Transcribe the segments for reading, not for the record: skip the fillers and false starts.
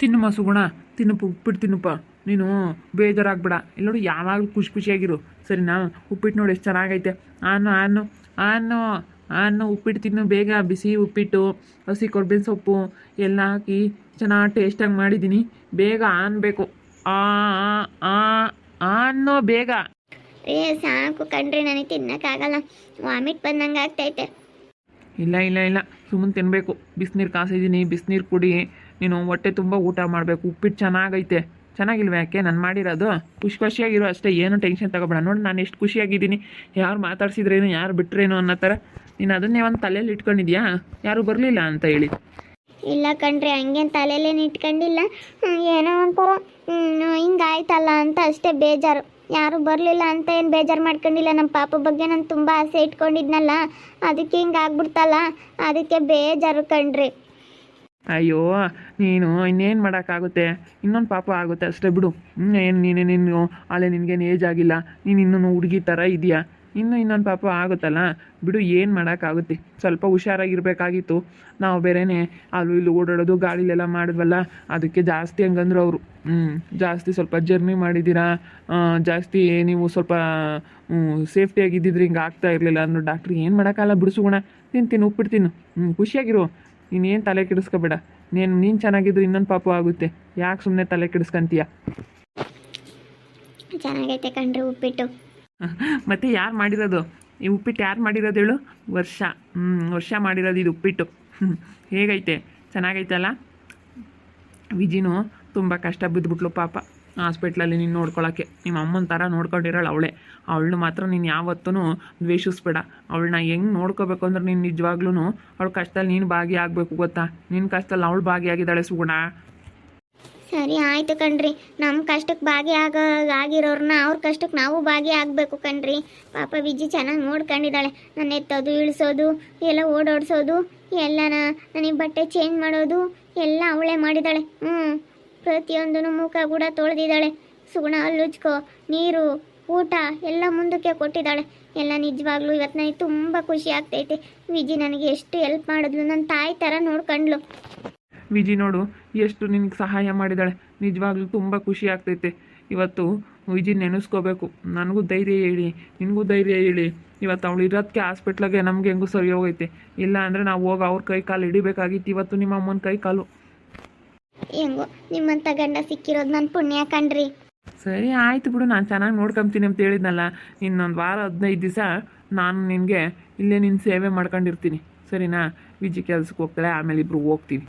ತಿನ್ನುಮ್ಮ ಸುಗುಣ ಉಪ್ಪಿಟ್ಟು ತಿನ್ನುಪ್ಪ. ನೀನು ಬೇಜಾರಾಗ್ಬೇಡ. ಇಲ್ಲಿ ನೋಡಿ ಯಾವಾಗಲೂ ಖುಷಿಯಾಗಿರು ಸರಿನಾ. ಉಪ್ಪಿಟ್ಟು ನೋಡಿ ಎಷ್ಟು ಚೆನ್ನಾಗೈತೆ. ಆನು ಉಪ್ಪಿಟ್ಟು ತಿನ್ನು ಬೇಗ. ಬಿಸಿ ಉಪ್ಪಿಟ್ಟು, ಹಸಿ ಕೊರ್ಬೇವಿನ ಸೊಪ್ಪು ಎಲ್ಲ ಹಾಕಿ ಚೆನ್ನಾಗಿ ಟೇಸ್ಟಾಗಿ ಮಾಡಿದ್ದೀನಿ. ಬೇಗ ಆನ್ಬೇಕು. ಆ ಆ ಅನ್ನೋ ಬೇಗ. ಸಾಕು ಕಣ್ರಿ, ನನಗೆ ತಿನ್ನಕ್ಕಾಗಲ್ಲ, ವಾಮಿಟ್ ಬಂದಂಗೆ ಆಗ್ತೈತೆ. ಇಲ್ಲ ಸುಮ್ಮನೆ ತಿನ್ನಬೇಕು. ಬಿಸಿನೀರು ಕಾಸಿದ್ದೀನಿ, ಬಿಸಿನೀರು ಕುಡಿ. ನೀನು ಹೊಟ್ಟೆ ತುಂಬ ಊಟ ಮಾಡಬೇಕು. ಉಪ್ಪಿಟ್ಟು ಚೆನ್ನಾಗೈತೆ. ಚೆನ್ನಾಗಿಲ್ವ? ಯಾಕೆ ನಾನು ಮಾಡಿರೋದು? ಖುಷಿಯಾಗಿರೋ ಅಷ್ಟೇ, ಏನು ಟೆನ್ಷನ್ ತಗೋಬೇಡ. ನೋಡಿ ನಾನು ಎಷ್ಟು ಖುಷಿಯಾಗಿದ್ದೀನಿ. ಯಾರು ಮಾತಾಡ್ಸಿದ್ರೇನು, ಯಾರು ಬಿಟ್ರೇನು ಅನ್ನೋ ಥರ. ನೀನು ಅದನ್ನೇ ಒಂದು ತಲೆಯಲ್ಲಿ ಇಟ್ಕೊಂಡಿದ್ಯಾ ಯಾರು ಬರಲಿಲ್ಲ ಅಂತ ಹೇಳಿ? ಇಲ್ಲ ಕಣ್ರಿ, ಹಂಗೇನು ತಲೆಯಲ್ಲೇನು ಇಟ್ಕೊಂಡಿಲ್ಲ. ಏನೋ ಒಂಥರ ಹಿಂಗಾಯ್ತಲ್ಲ ಅಂತ ಅಷ್ಟೇ ಬೇಜಾರು. ಯಾರು ಬರಲಿಲ್ಲ ಅಂತ ಏನು ಬೇಜಾರು ಮಾಡ್ಕೊಂಡಿಲ್ಲ. ನಮ್ಮ ಪಾಪ ಬಗ್ಗೆ ನಾನು ತುಂಬ ಆಸೆ ಇಟ್ಕೊಂಡಿದ್ನಲ್ಲ, ಅದಕ್ಕೆ ಹಿಂಗೆ ಆಗ್ಬಿಡ್ತಲ್ಲ, ಅದಕ್ಕೆ ಬೇಜಾರು ಕಣ್ರಿ. ಅಯ್ಯೋ ನೀನು ಇನ್ನೇನು ಮಾಡೋಕ್ಕಾಗುತ್ತೆ? ಇನ್ನೊಂದು ಪಾಪ ಆಗುತ್ತೆ ಅಷ್ಟೇ ಬಿಡು. ನೀನು ಅಲ್ಲೇ ನಿನಗೇನು ಏಜ್ ಆಗಿಲ್ಲ, ನೀನು ಇನ್ನೂ ಹುಡುಗಿ ಥರ ಇದೆಯಾ. ಇನ್ನೊಂದು ಪಾಪ ಆಗುತ್ತಲ್ಲ ಬಿಡು. ಏನು ಮಾಡೋಕ್ಕಾಗುತ್ತೆ? ಸ್ವಲ್ಪ ಹುಷಾರಾಗಿರ್ಬೇಕಾಗಿತ್ತು. ನಾವು ಬೇರೆಯೇ ಅಲ್ಲೂ ಇಲ್ಲೂ ಓಡಾಡೋದು, ಗಾಳಿಲೆಲ್ಲ ಮಾಡಿದ್ವಲ್ಲ, ಅದಕ್ಕೆ ಜಾಸ್ತಿ ಹಂಗಂದ್ರು ಅವರು. ಜಾಸ್ತಿ ಸ್ವಲ್ಪ ಜರ್ನಿ ಮಾಡಿದ್ದೀರಾ, ಜಾಸ್ತಿ ನೀವು ಸ್ವಲ್ಪ ಸೇಫ್ಟಿಯಾಗಿದ್ದಿದ್ರೆ ಹಿಂಗೆ ಆಗ್ತಾ ಇರಲಿಲ್ಲ ಅಂದರು ಡಾಕ್ಟ್ರಿಗೆ. ಏನು ಮಾಡೋಕ್ಕಲ್ಲ ಬಿಡಿಸೋಣ. ತಿಂತೀನಿ ಉಪ್ಪಿಡ್ತೀನಿ. ಖುಷಿಯಾಗಿರು. ನೀನೇನು ತಲೆ ಕೆಡಿಸ್ಕೋಬೇಡ. ನೀನು ಚೆನ್ನಾಗಿದ್ರು ಇನ್ನೊಂದು ಪಾಪ ಆಗುತ್ತೆ. ಯಾಕೆ ಸುಮ್ಮನೆ ತಲೆ ಕೆಡಿಸ್ಕೊಂತೀಯ? ಚೆನ್ನಾಗೈತೆ ಕಣ್ರಿ ಉಪ್ಪಿಟ್ಟು. ಮತ್ತೆ ಯಾರು ಮಾಡಿರೋದು ಈ ಉಪ್ಪಿಟ್ಟು? ಯಾರು ಮಾಡಿರೋದು ಹೇಳು? ವರ್ಷ ಮಾಡಿರೋದು ಇದು ಉಪ್ಪಿಟ್ಟು. ಹೇಗೈತೆ? ಚೆನ್ನಾಗೈತಲ್ಲ? ವಿಜಿನೂ ತುಂಬ ಕಷ್ಟ ಬಿದ್ದುಬಿಟ್ಲು ಪಾಪ ಹಾಸ್ಪಿಟ್ಲಲ್ಲಿ. ನೀನು ನೋಡ್ಕೊಳಕ್ಕೆ ನಿಮ್ಮ ಅಮ್ಮನ ಥರ ನೋಡ್ಕೊಂಡಿರೋಳು ಅವಳನ್ನ ಮಾತ್ರ ನೀನು ಯಾವತ್ತೂ ದ್ವೇಷಿಸ್ಬೇಡ. ಅವಳನ್ನ ಹೆಂಗೆ ನೋಡ್ಕೋಬೇಕು ಅಂದ್ರೆ ನೀನು ನಿಜವಾಗ್ಲೂ ಅವಳ ಕಷ್ಟದಲ್ಲಿ ನೀನು ಭಾಗಿಯಾಗಬೇಕು, ಗೊತ್ತಾ? ನಿನ್ನ ಕಷ್ಟದಲ್ಲಿ ಅವಳು ಭಾಗಿಯಾಗಿದ್ದಾಳೆ ಸುಗುಣ. ಸರಿ ಆಯಿತು ಕಣ್ರಿ. ನಮ್ಮ ಕಷ್ಟಕ್ಕೆ ಆಗಿರೋರನ್ನ ಅವ್ರ ಕಷ್ಟಕ್ಕೆ ನಾವು ಆಗಬೇಕು ಕಣ್ರಿ. ಪಾಪ ವಿಜಿ ಚೆನ್ನಾಗಿ ನೋಡ್ಕೊಂಡಿದ್ದಾಳೆ. ನನ್ನ ಎತ್ತೋದು, ಇಳಿಸೋದು, ಎಲ್ಲ ಓಡಾಡಿಸೋದು, ಎಲ್ಲನ ನನಗೆ ಬಟ್ಟೆ ಚೇಂಜ್ ಮಾಡೋದು ಎಲ್ಲ ಅವಳೇ ಮಾಡಿದ್ದಾಳೆ. ಪ್ರತಿಯೊಂದೂ ಮುಖ ಕೂಡ ತೊಳೆದಿದ್ದಾಳೆ. ಸುಗುಣ ಹಲ್ಲುಜ್ಕೋ, ನೀರು, ಊಟ ಎಲ್ಲ ಮುಂದಕ್ಕೆ ಕೊಟ್ಟಿದ್ದಾಳೆ. ಎಲ್ಲ ನಿಜವಾಗ್ಲೂ ಇವತ್ತು ನನಗೆ ತುಂಬ ಖುಷಿ ಆಗ್ತೈತೆ. ವಿಜಿ ನನಗೆ ಎಷ್ಟು ಹೆಲ್ಪ್ ಮಾಡಿದ್ಲು, ನನ್ನ ತಾಯಿ ಥರ ನೋಡ್ಕೊಂಡ್ಲು. ವಿಜಿ ನೋಡು ಎಷ್ಟು ನಿನಗೆ ಸಹಾಯ ಮಾಡಿದ್ದಾಳೆ. ನಿಜವಾಗ್ಲೂ ತುಂಬ ಖುಷಿ ಆಗ್ತೈತೆ. ಇವತ್ತು ವಿಜಿ ನೆನೆಸ್ಕೋಬೇಕು. ನನಗೂ ಧೈರ್ಯ ಹೇಳಿ, ನಿನಗೂ ಧೈರ್ಯ ಹೇಳಿ. ಇವತ್ತು ಅವಳು ಇರೋದಕ್ಕೆ ಹಾಸ್ಪಿಟ್ಲಾಗೆ ನಮ್ಗೆ ಹೆಂಗೂ ಸರಿ ಹೋಗೈತೆ. ಇಲ್ಲ ಅಂದರೆ ನಾವು ಹೋಗಿ ಅವ್ರ ಕೈ ಕಾಲು ಹಿಡಿಬೇಕಾಗಿತ್ತು. ಇವತ್ತು ನಿಮ್ಮ ಅಮ್ಮನ ಕೈ ಕಾಲು. ಹೆಂಗೋ ನಿಮ್ಮಂಥ ಗಂಡ ಸಿಕ್ಕಿರೋದು ನನ್ನ ಪುಣ್ಯ ಕಣ್ರಿ. ಸರಿ ಆಯಿತು ಬಿಡು. ನಾನು ಚೆನ್ನಾಗಿ ನೋಡ್ಕೊಂತೀನಿ ಅಂತ ಹೇಳಿದ್ನಲ್ಲ. ಇನ್ನೊಂದು ವಾರ 15 ದಿವಸ ನಾನು ನಿನಗೆ ಇಲ್ಲೇ ನಿನ್ನ ಸೇವೆ ಮಾಡ್ಕೊಂಡಿರ್ತೀನಿ, ಸರಿನಾ? ವಿಜಿ ಕೆಲ್ಸಕ್ಕೆ ಹೋಗ್ತಾಳೆ, ಆಮೇಲೆ ಇಬ್ಬರು ಹೋಗ್ತೀವಿ.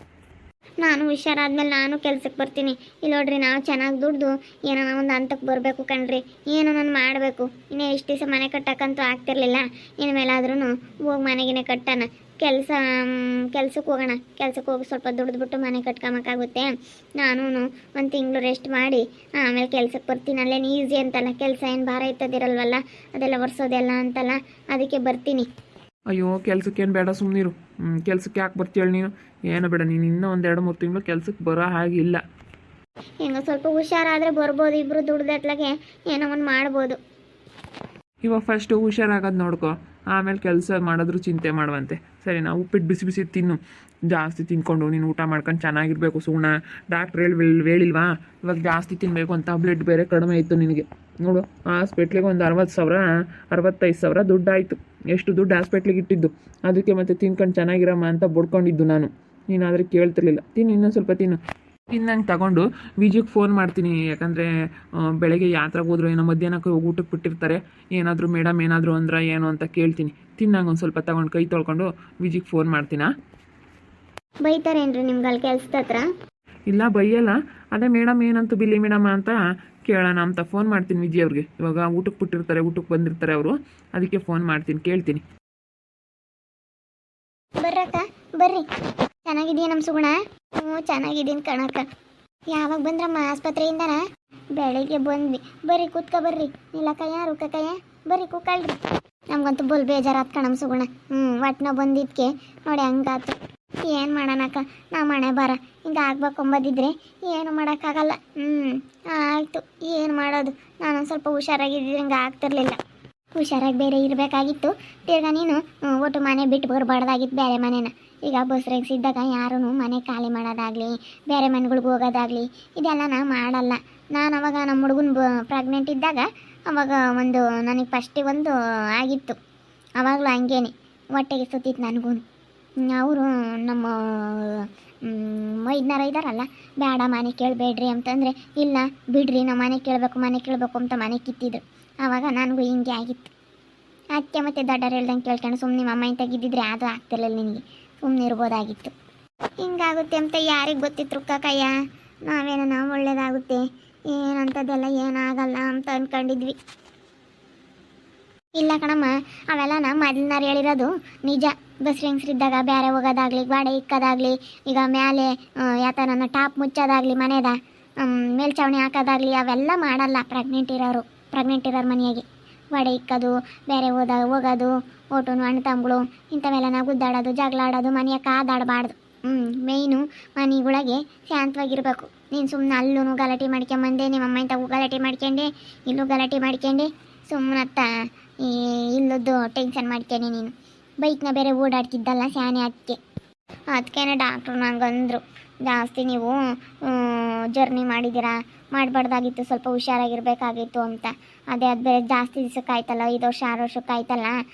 ನಾನು ಹುಷಾರಾದ್ಮೇಲೆ ನಾನು ಕೆಲ್ಸಕ್ಕೆ ಬರ್ತೀನಿ. ಇಲ್ಲಿ ನೋಡ್ರಿ, ನಾವು ಚೆನ್ನಾಗಿ ದುಡ್ದು ಏನೋ ಒಂದು ಹಂತಕ್ಕೆ ಬರಬೇಕು ಕಣ್ರಿ. ಏನೋ ನಾನು ಮಾಡಬೇಕು. ಇನ್ನೇ ಇಷ್ಟು ದಿವಸ ಮನೆ ಕಟ್ಟಕ್ಕಂತೂ ಆಗ್ತಿರ್ಲಿಲ್ಲ. ಇನ್ಮೇಲಾದ್ರೂ ಹೋಗಿ ಮನೆಗೇ ಕಟ್ಟೋಣ. ಕೆಲ್ಸಕ್ಕೆ ಹೋಗೋಣ. ಕೆಲ್ಸಕ್ಕೆ ಹೋಗಿ ಸ್ವಲ್ಪ ದುಡ್ದುಬಿಟ್ಟು ಮನೆ ಕಟ್ಕೊಳಕ್ಕಾಗುತ್ತೆ. ನಾನು ಒಂದು ತಿಂಗಳು ರೆಸ್ಟ್ ಮಾಡಿ ಆಮೇಲೆ ಕೆಲ್ಸಕ್ಕೆ ಬರ್ತೀನಿ. ಅಲ್ಲೇನು ಈಸಿ ಅಂತಲ್ಲ ಕೆಲಸ, ಏನು ಭಾರ ಇರ್ತದಿರಲ್ವಲ್ಲ, ಅದೆಲ್ಲ ಒರೆಸೋದೆಲ್ಲ ಅಂತಲ್ಲ, ಅದಕ್ಕೆ ಬರ್ತೀನಿ. ಅಯ್ಯೋ ಕೆಲ್ಸಕ್ಕೇನು ಬೇಡ, ಸುಮ್ಮನಿರು. ಕೆಲ್ಸಕ್ಕೆ ಯಾಕೆ ಬರ್ತೀಯಳು ನೀನು? ಏನು ಬೇಡ, ನೀನು ಇನ್ನೂ 1-2-3 ತಿಂಗಳು ಕೆಲ್ಸಕ್ಕೆ ಬರೋ ಹಾಗಿಲ್ಲ. ಹೆಂಗೋ ಸ್ವಲ್ಪ ಹುಷಾರಾದರೆ ಬರ್ಬೋದು. ಇಬ್ಬರು ದುಡ್ದಟ್ಲಾಗೆ ಏನೋ ಒಂದು ಮಾಡ್ಬೋದು. ಇವಾಗ ಫಸ್ಟು ಹುಷಾರಾಗೋದು ನೋಡ್ಕೊ, ಆಮೇಲೆ ಕೆಲಸ ಮಾಡಿದ್ರು ಚಿಂತೆ ಮಾಡುವಂತೆ, ಸರಿನಾ? ಉಪ್ಪಿಟ್ಟು ಬಿಸಿ ಬಿಸಿ ತಿನ್ನು. ಜಾಸ್ತಿ ತಿನ್ಕೊಂಡು ನೀನು ಊಟ ಮಾಡ್ಕೊಂಡು ಚೆನ್ನಾಗಿರಬೇಕು ಸುಗುಣ. ಡಾಕ್ಟ್ರ್ ಹೇಳಿಲ್ವಾ ಇವಾಗ ಜಾಸ್ತಿ ತಿನ್ನಬೇಕು ಅಂತ? ಬ್ಲಡ್ ಬೇರೆ ಕಡಿಮೆ ಇತ್ತು ನಿನಗೆ. ನೋಡು, ಹಾಸ್ಪಿಟ್ಲಿಗೆ ಒಂದು 60,000-65,000 ದುಡ್ಡು ಆಯಿತು. ಎಷ್ಟು ದುಡ್ಡು ಹಾಸ್ಪಿಟ್ಲಿಗೆ ಇಟ್ಟಿದ್ದು. ಅದಕ್ಕೆ ಮತ್ತೆ ತಿನ್ಕೊಂಡು ಚೆನ್ನಾಗಿರಮ್ಮ ಅಂತ ಬಡ್ಕೊಂಡಿದ್ದು ನಾನು. ನೀನಾದರೆ ಕೇಳ್ತಿರ್ಲಿಲ್ಲ. ಇನ್ನೊಂದು ಸ್ವಲ್ಪ ತಿನ್ನಂಗೆ ತಗೊಂಡು ವಿಜಿಗೆ ಫೋನ್ ಮಾಡ್ತೀನಿ. ಯಾಕಂದರೆ ಬೆಳಗ್ಗೆ ಯಾತ್ರೆಗೆ ಹೋದ್ರು ಏನೋ ಮಧ್ಯಾಹ್ನಕ್ಕೆ ಹೋಗಿ ಊಟಕ್ಕೆ ಬಿಟ್ಟಿರ್ತಾರೆ. ಏನಾದರೂ ಮೇಡಮ್ ಏನಾದರೂ ಅಂದ್ರೆ ಏನು ಅಂತ ಕೇಳ್ತೀನಿ. ತಿನ್ನಂಗೆ ಒಂದು ಸ್ವಲ್ಪ ತಗೊಂಡು ಕೈ ತೊಳ್ಕೊಂಡು ವಿಜಿಗೆ ಫೋನ್ ಮಾಡ್ತೀನಾ? ಬೈತಾರೇನ್ರಿ ನಿಮ್ಗೆ ಅಲ್ಲಿ ಕೆಲ್ಸದ ಹತ್ರ? ಇಲ್ಲ ಬೈಯಲ್ಲ. ಅದೇ ಮೇಡಮ್ ಏನಂತ ಬಿಲ್ಲಿ ಮೇಡಮ್ ಅಂತ ಕೇಳೋಣ ಅಂತ ಫೋನ್ ಮಾಡ್ತೀನಿ ವಿಜಿ ಅವ್ರಿಗೆ. ಇವಾಗ ಊಟಕ್ಕೆ ಬಿಟ್ಟಿರ್ತಾರೆ, ಊಟಕ್ಕೆ ಬಂದಿರ್ತಾರೆ ಅವರು. ಅದಕ್ಕೆ ಫೋನ್ ಮಾಡ್ತೀನಿ, ಕೇಳ್ತೀನಿ. ಬರ್ರಕ್ಕ ಬರ್ರಿ. ಚೆನ್ನಾಗಿದೆಯಾ ನಮ್ಮ ಸುಗುಣ? ಚೆನ್ನಾಗಿದ್ದೀನಿ ಕಣಕ್ಕ. ಯಾವಾಗ ಬಂದ್ರಮ್ಮ ಆಸ್ಪತ್ರೆಯಿಂದನ? ಬೆಳಿಗ್ಗೆ ಬಂದ್ವಿ. ಬರ್ರಿ ಕೂತ್ಕ ಬರ್ರಿ. ನಿಲ್ಲಕ್ಕಯ್ಯ ರುಕ್ಕಯ್ಯ ಬರ್ರಿ ಕೂಕಳ್ರಿ. ನಮ್ಗಂತೂ ಬುಲ್ ಬೇಜಾರಾತ್ ಕಣಮ್ಮ ಸುಗುಣ. ಒಟ್ಟು ಬಂದಿದ್ಕೆ ನೋಡಿ ಹಂಗಾತು. ಏನು ಮಾಡೋಣಕ್ಕ, ನಾವು ಮನೆ ಬರ ಹಿಂಗೆ ಆಗ್ಬೇಕೊಂಬದಿದ್ರೆ ಏನು ಮಾಡೋಕ್ಕಾಗಲ್ಲ. ಆಯಿತು, ಏನು ಮಾಡೋದು? ನಾನೊಂದು ಸ್ವಲ್ಪ ಹುಷಾರಾಗಿದ್ದಿದ್ರೆ ಹಿಂಗೆ ಆಗ್ತಿರ್ಲಿಲ್ಲ. ಹುಷಾರಾಗಿ ಬೇರೆ ಇರಬೇಕಾಗಿತ್ತು. ತಿರ್ಗಾ ನೀನು ಒಟ್ಟು ಮನೆ ಬಿಟ್ಟು ಬರಬಾರ್ದಾಗಿತ್ತು ಬೇರೆ ಮನೇನ. ಈಗ ಬಸ್ ರೇಗ್ಸ್ ಇದ್ದಾಗ ಯಾರೂ ಮನೆ ಖಾಲಿ ಮಾಡೋದಾಗಲಿ ಬೇರೆ ಮನೆಗಳ್ಗೆ ಹೋಗೋದಾಗಲಿ ಇದೆಲ್ಲ ನಾ ಮಾಡಲ್ಲ. ನಾನು ಅವಾಗ ನಮ್ಮ ಹುಡುಗನ ಪ್ರೆಗ್ನೆಂಟ್ ಇದ್ದಾಗ ಅವಾಗ ಒಂದು ನನಗೆ ಫಸ್ಟಿಗೆ ಒಂದು ಆಗಿತ್ತು. ಆವಾಗಲೂ ಹಂಗೇನೆ ಹೊಟ್ಟೆಗೆ ಸುತ್ತಿತ್ತು ನನಗೂ. ಅವರು ನಮ್ಮ ಮೈದ್ನಾರ ಇದ್ದಾರಲ್ಲ, ಬೇಡ ಮನೆ ಕೇಳಬೇಡ್ರಿ ಅಂತಂದರೆ, ಇಲ್ಲ ಬಿಡ್ರಿ ನಾವು ಮನೆ ಕೇಳಬೇಕು ಅಂತ ಮನೆ ಕಿತ್ತಿದ್ರು. ಆವಾಗ ನನಗೂ ಹಿಂಗೆ ಆಗಿತ್ತು. ಅದಕ್ಕೆ ಮತ್ತೆ ದೊಡ್ಡರು ಹೇಳ್ದಂಗೆ ಕೇಳ್ಕೊಂಡು ಸುಮ್ಮನೆ ನಿಮ್ಮ ಅಮ್ಮ ತೆಗಿದ್ದಿದ್ರೆ ಅದು ಆಗ್ತಿರ್ಲಿಲ್ಲ, ನಿನಗೆ ಸುಮ್ಮನೆ ಇರ್ಬೋದಾಗಿತ್ತು. ಹಿಂಗಾಗುತ್ತೆ ಅಂತ ಯಾರಿಗೆ ಗೊತ್ತಿತ್ತು ಕಕ್ಕಯ್ಯ. ನಾವು ಒಳ್ಳೇದಾಗುತ್ತೆ ಏನಂಥದ್ದೆಲ್ಲ ಏನಾಗಲ್ಲ ಅಂತ ಅಂದ್ಕೊಂಡಿದ್ವಿ. ಇಲ್ಲ ಕಣಮ್ಮ, ಅವೆಲ್ಲ ಮೊದಲಿನಾರು ಹೇಳಿರೋದು ನಿಜ. ಬಸ್ ಹೆಂಗ್ಸ್ರಿದ್ದಾಗ ಬೇರೆ ಹೋಗೋದಾಗಲಿ ಗಾಡಿ ಇಕ್ಕೋದಾಗಲಿ, ಈಗ ಮೇಲೆ ಯಾತನ ಟಾಪ್ ಮುಚ್ಚೋದಾಗಲಿ ಮನೆದ ಮೇಲ್ಚಾವಣಿ ಹಾಕೋದಾಗಲಿ ಅವೆಲ್ಲ ಮಾಡಲ್ಲ ಪ್ರೆಗ್ನೆಂಟ್ ಇರೋರು ಮನೆಯಾಗೆ. ಗಾಡಿ ಇಕ್ಕೋದು, ಬೇರೆ ಹೋಗೋದು, ಓಟುನು ಅಣ್ಣ ತಮ್ಮಗಳು ಇಂಥವೆಲ್ಲ ನಾವು ಗುದ್ದಾಡೋದು, ಜಗಳ ಆಡೋದು, ಮನೆಯ ಕಾದಾಡಬಾರ್ದು. ಮೇಯ್ನು ಮನೆಗಳಿಗೆ ಶಾಂತವಾಗಿರ್ಬೇಕು. ನೀನು ಸುಮ್ಮನೆ ಅಲ್ಲೂ ಗಲಾಟೆ ಮಾಡ್ಕೊಂಬಂದೆ, ನಿಮ್ಮ ಅಮ್ಮ ಇಂಥವು ಗಲಾಟೆ ಮಾಡ್ಕೊಂಡೆ, ಇಲ್ಲೂ ಗಲಾಟೆ ಮಾಡ್ಕೊಂಡೆ, ಸುಮ್ಮನತ್ತ ಇಲ್ಲದ್ದು ಟೆನ್ಷನ್ ಮಾಡ್ಕೊಂಡೆ. ನೀನು ಬೈಕ್ನ ಬೇರೆ ಓಡಾಡ್ತಿದ್ದಲ್ಲ ಶಾನೆ ಅದಕ್ಕೇನೆ ಡಾಕ್ಟ್ರು ನಂಗಂದರು, ಜಾಸ್ತಿ ನೀವು ಜರ್ನಿ ಮಾಡಿದ್ದೀರಾ, ಮಾಡಬಾರ್ದಾಗಿತ್ತು, ಸ್ವಲ್ಪ ಹುಷಾರಾಗಿರ್ಬೇಕಾಗಿತ್ತು ಅಂತ. ಅದು ಬೇರೆ ಜಾಸ್ತಿ ದಿವಸಕ್ಕಾಯ್ತಲ್ಲ, 5 ವರ್ಷ 6 ವರ್ಷಕ್ಕಾಯ್ತಲ್ಲ,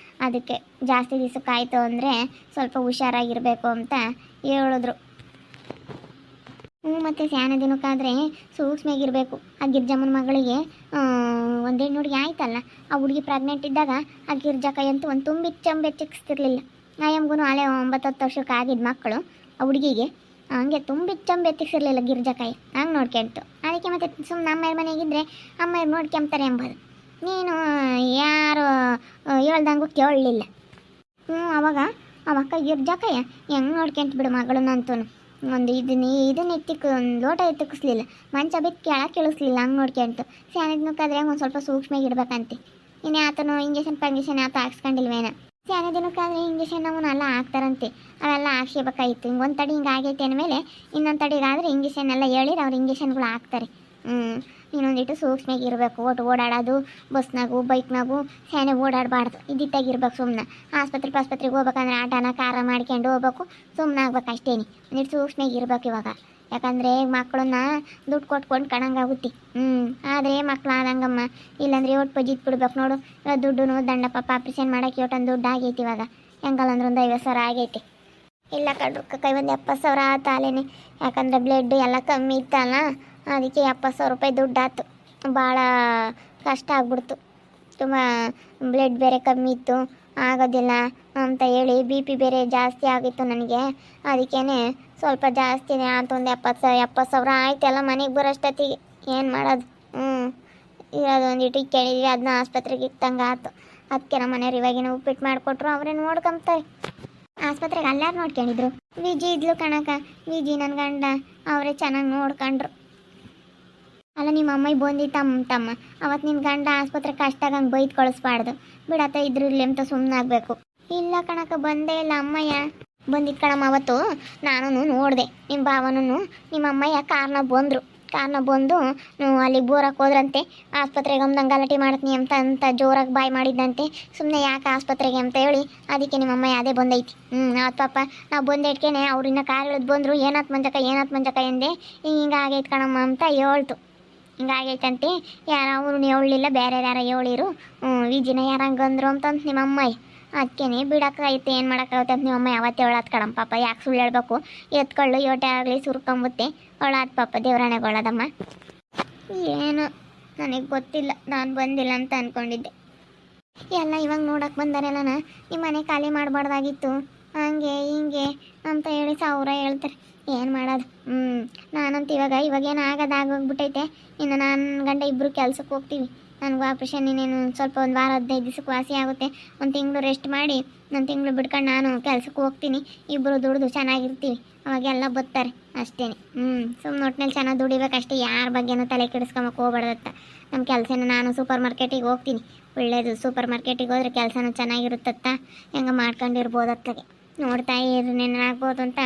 ಅದಕ್ಕೆ ಜಾಸ್ತಿ ದಿವಸಕ್ಕಾಯ್ತು ಅಂದರೆ ಸ್ವಲ್ಪ ಹುಷಾರಾಗಿರಬೇಕು ಅಂತ ಹೇಳಿದ್ರು. ಮತ್ತು ಸ್ಯಾನ ದಿನಕ್ಕಾದರೆ ಸೂಕ್ಷ್ಮಾಗಿರಬೇಕು. ಆ ಗಿರ್ಜಮ್ಮನ ಮಗಳಿಗೆ ಒಂದು ಹೆಣ್ಣು ಹುಡುಗಿ ಆಯ್ತಲ್ಲ, ಆ ಹುಡುಗಿ ಪ್ರೆಗ್ನೆಂಟ್ ಇದ್ದಾಗ ಆ ಗಿರ್ಜಕೈ ಅಂತೂ ಒಂದು ತುಂಬಿಚ್ಚಂಬೆಚ್ಚಿಕ್ಸ್ತಿರ್ಲಿಲ್ಲ. ಆಯಮ್ಗೂ ಅಲ್ಲೇ 9-10 ವರ್ಷಕ್ಕೆ ಆಗಿದ್ದ ಮಕ್ಕಳು, ಆ ಹುಡುಗಿಗೆ ಹಂಗೆ ತುಂಬಿಚ್ಚಂಬೆತ್ತಿಕ್ಸಿರ್ಲಿಲ್ಲ ಗಿರ್ಜಕಾಯಿ. ಹಂಗೆ ನೋಡ್ಕೊಂತು. ಅದಕ್ಕೆ ಮತ್ತೆ ಸುಮ್ಮನೆ ಅಮ್ಮಾಯರ ಮನೆಗಿದ್ದರೆ ಅಮ್ಮಾಯರು ನೋಡ್ಕೊಂತಾರೆ ಎಂಬುದು. ನೀನು ಯಾರು ಹೇಳ್ದಂಗೂ ಕೇಳಲಿಲ್ಲ. ಅವಾಗ ಅವಕ್ಕ ಗಿರ್ಜಕಾಯ ಹೆಂಗೆ ನೋಡ್ಕೊಂತ ಬಿಡು ಮಗಳನ್ನಂತೂ. ಒಂದು ಇದನ್ನ ಒಂದು ಲೋಟ ಎತ್ತಿಕ್ಕಿಸ್ಲಿಲ್ಲ, ಮಂಚ ಬಿಟ್ಟು ಕೆಳಕ್ಕೆ ಇಳಿಸ್ಲಿಲ್ಲ. ಹಂಗೆ ನೋಡ್ಕೊಂತು. ಸ್ಯಾನಿದ್ನಕ್ಕಾದ್ರೆ ಒಂದು ಸ್ವಲ್ಪ ಸೂಕ್ಷ್ಮಾಗಿರ್ಬೇಕಂತೆ. ಇನ್ನು ಆತನು ಇಂಜೆಕ್ಷನ್ ಆತ ಹಾಕ್ಸ್ಕೊಂಡಿಲ್ವೇನ. ಸ್ಯಾನ ದಿನಕ್ಕಾದರೆ ಇಂಜೆಕ್ಷನ್ ಅವನ್ನೆಲ್ಲ ಹಾಕ್ತಾರಂತೆ, ಅವೆಲ್ಲ ಹಾಕ್ಸ್ಬೇಕಾಗಿತ್ತು. ಹಿಂಗೆ ಒಂದು ತಡಿ ಹಿಂಗೆ ಆಗೈತೆ ಅಂದಮೇಲೆ ಇನ್ನೊಂದು ತಡಿಗಾದರೆ ಇಂಜೆಕ್ಷನ್ ಎಲ್ಲ ಹೇಳಿದ್ರೆ ಅವ್ರು ಇಂಜೆಕ್ಷನ್ಗಳು ಹಾಕ್ತಾರೆ. ಇನ್ನೊಂದಿಟ್ಟು ಸೂಕ್ಷ್ಮಾಗಿರ್ಬೇಕು. ಓಡಾಡೋದು ಬಸ್ನಾಗು ಬೈಕ್ನಾಗು ಸ್ಯಾನೆ ಓಡಾಡಬಾರ್ದು, ಇದ್ದಿತ್ತಾಗಿರ್ಬೇಕು. ಸುಮ್ಮನೆ ಆಸ್ಪತ್ರೆಗೆ ಹೋಗ್ಬೇಕಂದ್ರೆ ಆಟನ ಕಾರ ಮಾಡ್ಕೊಂಡು ಹೋಗ್ಬೇಕು, ಸುಮ್ಮನೆ ಆಗ್ಬೇಕು ಅಷ್ಟೇನಿ. ಒಂದಿಟ್ಟು ಸೂಕ್ಷ್ಮಾಗಿರ್ಬೇಕು ಇವಾಗ. ಯಾಕಂದರೆ ಮಕ್ಕಳನ್ನ ದುಡ್ಡು ಕೊಟ್ಕೊಂಡು ಕಣಂಗಾಗುತ್ತೆ. ಆದರೆ ಮಕ್ಳು ಆದಂಗಮ್ಮ, ಇಲ್ಲಾಂದ್ರೆ ಒಟ್ಟು ಪಜಿತ್ ಬಿಡ್ಬೇಕು ನೋಡು. ಇವಾಗ ದುಡ್ಡು ದಂಡ ಪಾಪ ಆಪ್ರೇಷನ್ ಮಾಡೋಕ್ಕೆ ಒಟ್ಟೊಂದು ದುಡ್ಡು ಆಗೈತಿ ಇವಾಗ. ಹೆಂಗಲ್ಲ ಅಂದ್ರೆ ಒಂದು 50,000 ಆಗೈತಿ. ಇಲ್ಲ ಕಡ್ರು ಕೈ ಒಂದು 70,000 ಆತಾಲೇನೆ. ಯಾಕಂದರೆ ಬ್ಲಡ್ ಎಲ್ಲ ಕಮ್ಮಿ ಇತ್ತಲ್ಲ, ಅದಕ್ಕೆ 70,000 ರೂಪಾಯಿ ದುಡ್ಡು ಆಯ್ತು. ಭಾಳ ಕಷ್ಟ ಆಗ್ಬಿಡ್ತು. ತುಂಬ ಬ್ಲಡ್ ಬೇರೆ ಕಮ್ಮಿ ಇತ್ತು, ಆಗೋದಿಲ್ಲ ಅಂತ ಹೇಳಿ BP ಬೇರೆ ಜಾಸ್ತಿ ಆಗಿತ್ತು ನನಗೆ. ಅದಕ್ಕೇ ಸ್ವಲ್ಪ ಜಾಸ್ತಿನೇ ಆಯ್ತು. ಒಂದು 70,000 ಆಯ್ತೆಲ್ಲ ಮನೆಗೆ ಬರೋಷ್ಟೊತ್ತಿಗೆ. ಏನು ಮಾಡೋದು? ಇರೋದೊಂದಿಟ್ಟು ಕೇಳಿದ್ವಿ, ಅದನ್ನ ಆಸ್ಪತ್ರೆಗೆ ಇಟ್ಟಂಗೆ ಆಯ್ತು. ಅದಕ್ಕೆ ನಮ್ಮ ಮನೆಯವ್ರು ಇವಾಗಿನ ಉಪ್ಪಿಟ್ಟು ಮಾಡಿಕೊಟ್ರು, ಅವರೇ ನೋಡ್ಕೊಂತಾರೆ. ಆಸ್ಪತ್ರೆಗೆ ಅಲ್ಲಾರು ನೋಡ್ಕೊಂಡಿದ್ರು. ವಿಜಿ ಇದ್ಲು ಕಣಕ, ವಿಜಿ ನನ್ನ ಗಂಡ, ಅವರೇ ಚೆನ್ನಾಗಿ ನೋಡ್ಕೊಂಡ್ರು. ಅಲ್ಲ ನಿಮ್ಮ ಅಮ್ಮ ಬಂದಿ ತಮ್ಮ ಅವತ್ತು ನಿನ್ನ ಗಂಡ ಆಸ್ಪತ್ರೆ ಕಷ್ಟಾಗ ಹಂಗೆ ಬೈದು ಕಳಿಸ್ಬಾರ್ದು, ಬಿಡತ್ತ ಇದ್ರಲ್ಲಿ ಅಂತ ಸುಮ್ಮನೆ ಆಗಬೇಕು. ಇಲ್ಲ ಕಣಕ, ಬಂದೇ ಇಲ್ಲ ಅಮ್ಮಯ್ಯ. ಬಂದಿದ್ದು ಕಣಮ್ಮ ಅವತ್ತು. ನಾನು ನೋಡಿದೆ, ನಿಮ್ಮ ಭಾವನೂ ನಿಮ್ಮ ಅಮ್ಮಯ್ಯ ಕಾರ್ನ ಬಂದು ಅಲ್ಲಿಗೆ ಬೋರಕ್ಕೆ ಹೋದ್ರಂತೆ. ಆಸ್ಪತ್ರೆಗೆ ಅಮ್ದಂಗೆ ಗಲಾಟೆ ಮಾಡ್ತೀನಿ ಅಂತ ಜೋರಾಗಿ ಬಾಯ್ ಮಾಡಿದ್ದಂತೆ. ಸುಮ್ಮನೆ ಯಾಕೆ ಆಸ್ಪತ್ರೆಗೆ ಅಂತ ಹೇಳಿ ಅದಕ್ಕೆ ನಿಮ್ಮ ಅಮ್ಮಯ್ಯ ಅದೇ ಬಂದೈತಿ. ಅವತ್ತು ಪಾಪ ನಾವು ಬಂದಿಟ್ಕೇನೆ ಅವ್ರಿನ್ನ ಕಾರ್ ಇಳಿದು ಬಂದರು. ಏನಾತ್ ಮಂಜಕ ಎಂದೆ, ಹಿಂಗೆ ಆಗೈತೆ ಕಣಮ್ಮ ಅಂತ ಹೇಳ್ತು. ಹಿಂಗಾಗೈತಂತೆ. ಯಾರು ಅವರು ಹೇಳಲಿಲ್ಲ, ಬೇರೆ ಯಾರು ಹೇಳಿರು. ವಿಜಿನ ಯಾರಂಗೆ ಅಂದರು ಅಂತಂತ ನಿಮ್ಮ ಅಮ್ಮಯ್ಯ. ಅದಕ್ಕೇನೆ ಬಿಡೋಕ್ಕಾಯ್ತು, ಏನು ಮಾಡೋಕ್ಕಾಗುತ್ತೆ ಅಂತ ನಿಮ್ಮ ಅಮ್ಮ ಯಾವತ್ತೇ ಹೇಳೋದು ಕಣಮ್ಮ. ಪಾಪ ಯಾಕೆ ಸುಳ್ಳು ಹೇಳ್ಬೇಕು, ಎತ್ಕೊಳ್ಳು ಯೋಟೆ ಆಗಲಿ ಸುರ್ಕೊಂಬುತ್ತೆ ಒಳಾದ ಪಾಪ ದೇವರಾಣೆಗೊಳ್ಳೋದಮ್ಮ. ಏನು ನನಗೆ ಗೊತ್ತಿಲ್ಲ, ನಾನು ಬಂದಿಲ್ಲ ಅಂತ ಅಂದ್ಕೊಂಡಿದ್ದೆ. ಎಲ್ಲ ಇವಾಗ ನೋಡೋಕೆ ಬಂದಾರೆಲ್ಲನ ನಿಮ್ಮ ಮನೆ ಖಾಲಿ ಮಾಡಬಾರ್ದಾಗಿತ್ತು, ಹಂಗೆ ಹಿಂಗೆ ಅಂತ ಹೇಳಿ 1000 ಹೇಳ್ತಾರೆ. ಏನು ಮಾಡೋದು? ನಾನಂತ ಇವಾಗೇನು ಆಗೋಗ್ಬಿಟ್ಟೈತೆ. ಇನ್ನು ನಾನು ಗಂಡ ಇಬ್ಬರು ಕೆಲ್ಸಕ್ಕೆ ಹೋಗ್ತೀವಿ. ನನಗೂ ಆಪ್ರೇಷನ್ ಇನ್ನೇನು ಸ್ವಲ್ಪ ಒಂದು ವಾರ 15 ದಿವಸಕ್ಕೆ ವಾಸಿ ಆಗುತ್ತೆ. ಒಂದು ತಿಂಗಳು ರೆಸ್ಟ್ ಮಾಡಿ 1 ತಿಂಗಳು ಬಿಡ್ಕೊಂಡು ನಾನು ಕೆಲ್ಸಕ್ಕೆ ಹೋಗ್ತೀನಿ. ಇಬ್ಬರು ದುಡಿದು ಚೆನ್ನಾಗಿರ್ತೀವಿ, ಅವಾಗೆಲ್ಲ ಬರ್ತಾರೆ ಅಷ್ಟೇ. ಸುಮ್ಮನೆ ಒಟ್ಟಿನಲ್ಲಿ ಚೆನ್ನಾಗಿ ದುಡಿಬೇಕಷ್ಟೇ, ಯಾರ ಬಗ್ಗೆನೂ ತಲೆ ಕೆಡಿಸ್ಕೊಂಬಕ್ಕೆ ಹೋಗ್ಬಾರ್ದತ್ತ. ನಮ್ಮ ಕೆಲಸನ ನಾನು ಸೂಪರ್ ಮಾರ್ಕೆಟಿಗೆ ಹೋಗ್ತೀನಿ. ಒಳ್ಳೇದು, ಸೂಪರ್ ಮಾರ್ಕೆಟಿಗೆ ಹೋದರೆ ಕೆಲಸನೂ ಚೆನ್ನಾಗಿರುತ್ತತ್ತ, ಹೆಂಗೆ ಮಾಡ್ಕೊಂಡಿರ್ಬೋದತ್ತಗೆ. ನೋಡ್ತಾ ಇರ್ರಿ ನೆನಾಗ್ಬೋದು ಅಂತ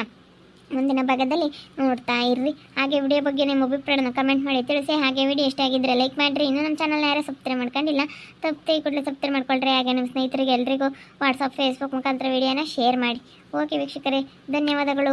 ಮುಂದಿನ ಭಾಗದಲ್ಲಿ ನೋಡ್ತಾ ಇರ್ರಿ. ಹಾಗೆ ವಿಡಿಯೋ ಬಗ್ಗೆ ನಿಮ್ಮ ಅಭಿಪ್ರಾಯನ ಕಮೆಂಟ್ ಮಾಡಿ ತಿಳಿಸಿ. ಹಾಗೆ ವಿಡಿಯೋ ಇಷ್ಟ ಆಗಿದ್ದರೆ ಲೈಕ್ ಮಾಡಿರಿ. ಇನ್ನೂ ನಮ್ಮ ಚಾನಲ್ನ ಯಾರು ಸಬ್ಸ್ಕ್ರೈಬ್ ಮಾಡ್ಕೊಂಡಿಲ್ಲ, ಕೂಡಲೇ ಸಬ್ಸ್ಕ್ರೈಬ್ ಮಾಡ್ಕೊಳ್ರಿ. ಹಾಗೆ ನಿಮ್ಮ ಸ್ನೇಹಿತರಿಗೆ ಎಲ್ರಿಗೂ ವಾಟ್ಸಪ್ ಫೇಸ್ಬುಕ್ ಮುಖಾಂತರ ವಿಡಿಯೋನ ಶೇರ್ ಮಾಡಿ. ಓಕೆ ವೀಕ್ಷಕರೇ, ಧನ್ಯವಾದಗಳು.